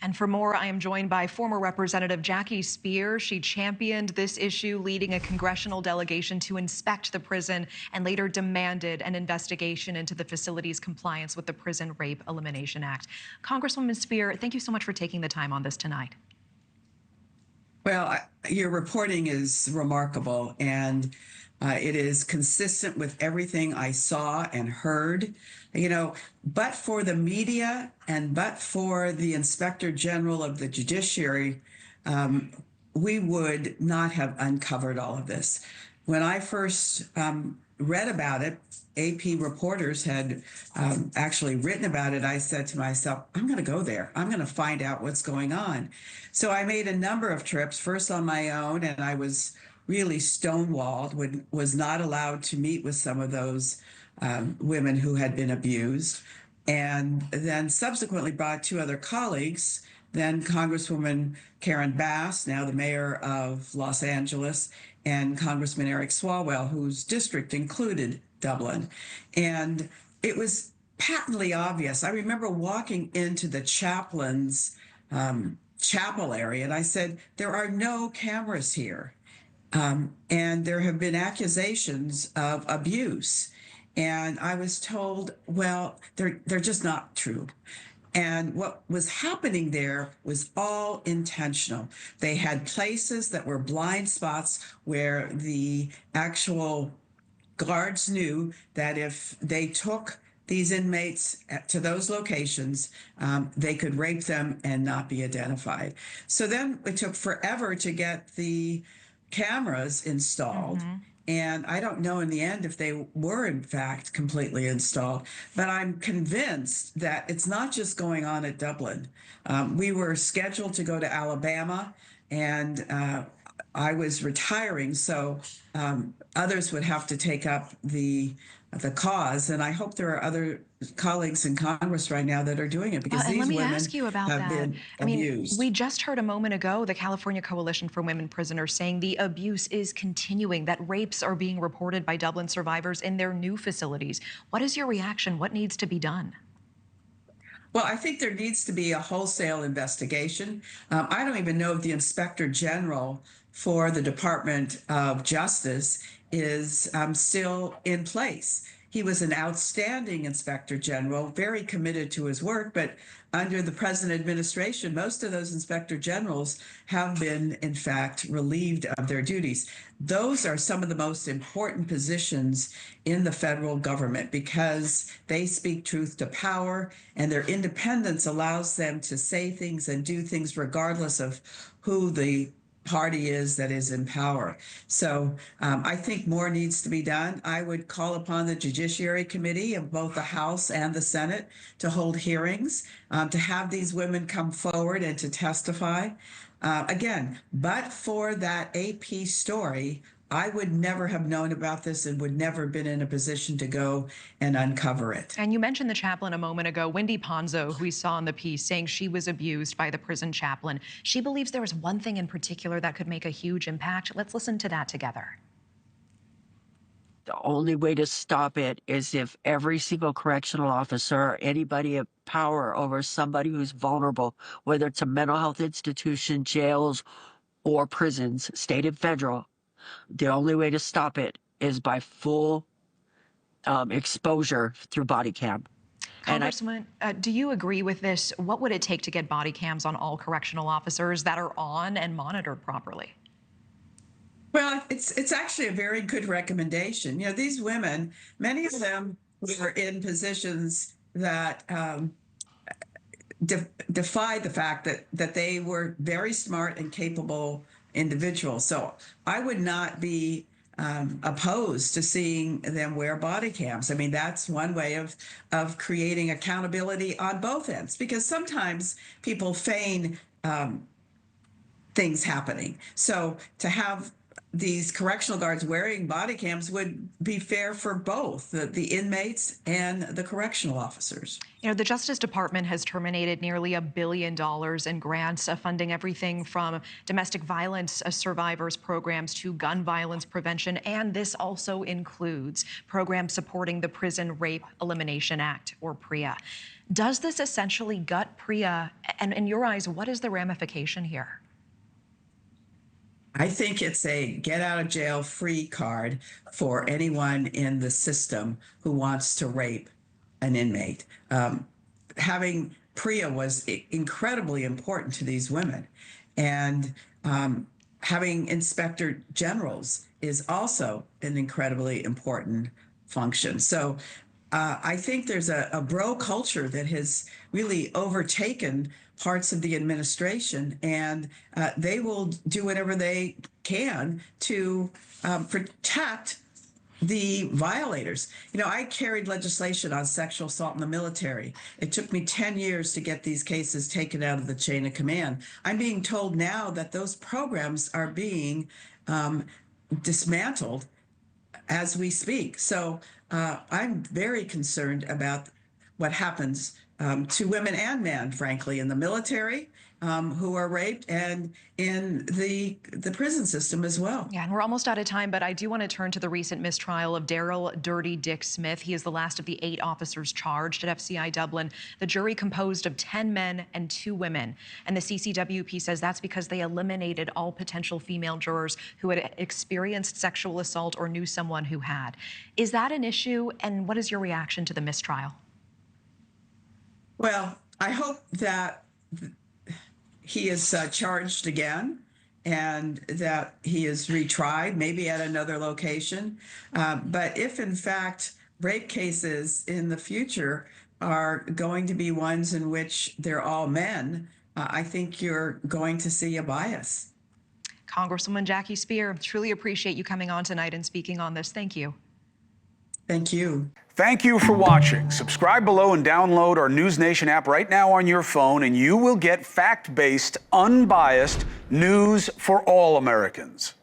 And for more, I am joined by former Representative Jackie Speier. She championed this issue, leading a congressional delegation to inspect the prison and later demanded an investigation into the facility's compliance with the Prison Rape Elimination Act. Congresswoman Speier, thank you so much for taking the time on this tonight. Well, your reporting is remarkable, and it is consistent with everything I saw and heard. You know, but for the media and but for the Inspector General of the Judiciary, we would not have uncovered all of this. When I first read about it, AP reporters had actually written about it. I said to myself, I'm going to go there. I'm going to find out what's going on. So I made a number of trips, first on my own, and I was really stonewalled, was not allowed to meet with some of those women who had been abused, and then subsequently brought two other colleagues, then Congresswoman Karen Bass, now the mayor of Los Angeles, and Congressman Eric Swalwell, whose district included Dublin. And it was patently obvious. I remember walking into the chaplain's chapel area, and I said, there are no cameras here. And there have been accusations of abuse. And I was told, well, they're just not true. And what was happening there was all intentional. They had places that were blind spots where the actual guards knew that if they took these inmates to those locations, they could rape them and not be identified. So then it took forever to get the cameras installed. And I don't know in the end if they were in fact completely installed, but I'm convinced that it's not just going on at Dublin. We were scheduled to go to Alabama, and I was retiring, so others would have to take up the cause, and I hope there are other colleagues in Congress right now that are doing it, because these women ask you about have been abused. We just heard a moment ago the California Coalition for Women Prisoners saying the abuse is continuing, that rapes are being reported by Dublin survivors in their new facilities. What is your reaction? What needs to be done? Well, I think there needs to be a wholesale investigation. I don't even know if the Inspector General for the Department of Justice is still in place. He was an outstanding Inspector General, very committed to his work, but under the present administration, most of those Inspector Generals have been, in fact, relieved of their duties. Those are some of the most important positions in the federal government because they speak truth to power, and their independence allows them to say things and do things regardless of who the party is that is in power. So I think more needs to be done. I would call upon the Judiciary Committee of both the House and the Senate to hold hearings, to have these women come forward and to testify. Again, but for that AP story, I would never have known about this and would never have been in a position to go and uncover it. And you mentioned the chaplain a moment ago, Wendy Ponzo, who we saw in the piece, saying she was abused by the prison chaplain. She believes there is one thing in particular that could make a huge impact. Let's listen to that together. The only way to stop it is if every single correctional officer or anybody of power over somebody who's vulnerable, whether it's a mental health institution, jails, or prisons, state and federal, the only way to stop it is by full exposure through body cam. Congresswoman, do you agree with this? What would it take to get body cams on all correctional officers that are on and monitored properly? Well, it's actually a very good recommendation. You know, these women, many of them were in positions that defied the fact that they were very smart and capable individuals. So I would not be opposed to seeing them wear body cams. I mean, that's one way of creating accountability on both ends, because sometimes people feign things happening. So to have these correctional guards wearing body cams would be fair for both the inmates and the correctional officers. You know, the Justice Department has terminated nearly $1 billion in grants funding everything from domestic violence survivors programs to gun violence prevention, and this also includes programs supporting the Prison Rape Elimination Act, or PREA. Does this essentially gut Priya? And in your eyes, what is the ramification here? I think it's a get out of jail free card for anyone in the system who wants to rape an inmate. Having Priya was incredibly important to these women. And having inspector generals is also an incredibly important function. So I think there's a bro culture that has really overtaken parts of the administration, and they will do whatever they can to protect the violators. You know, I carried legislation on sexual assault in the military. It took me 10 years to get these cases taken out of the chain of command. I'm being told now that those programs are being dismantled as we speak. So I'm very concerned about what happens to women and men, frankly, in the military who are raped, and in the prison system as well. Yeah, and we're almost out of time, but I do want to turn to the recent mistrial of Daryl Dirty Dick Smith. He is the last of the 8 officers charged at FCI Dublin. The jury composed of 10 men and 2 women. And the CCWP says that's because they eliminated all potential female jurors who had experienced sexual assault or knew someone who had. Is that an issue? And what is your reaction to the mistrial? Well, I hope that he is charged again and that he is retried, maybe at another location. But if, in fact, rape cases in the future are going to be ones in which they're all men, I think you're going to see a bias. Congresswoman Jackie Speier, truly appreciate you coming on tonight and speaking on this. Thank you. Thank you. Thank you for watching. Subscribe below and download our NewsNation app right now on your phone, and you will get fact-based, unbiased news for all Americans.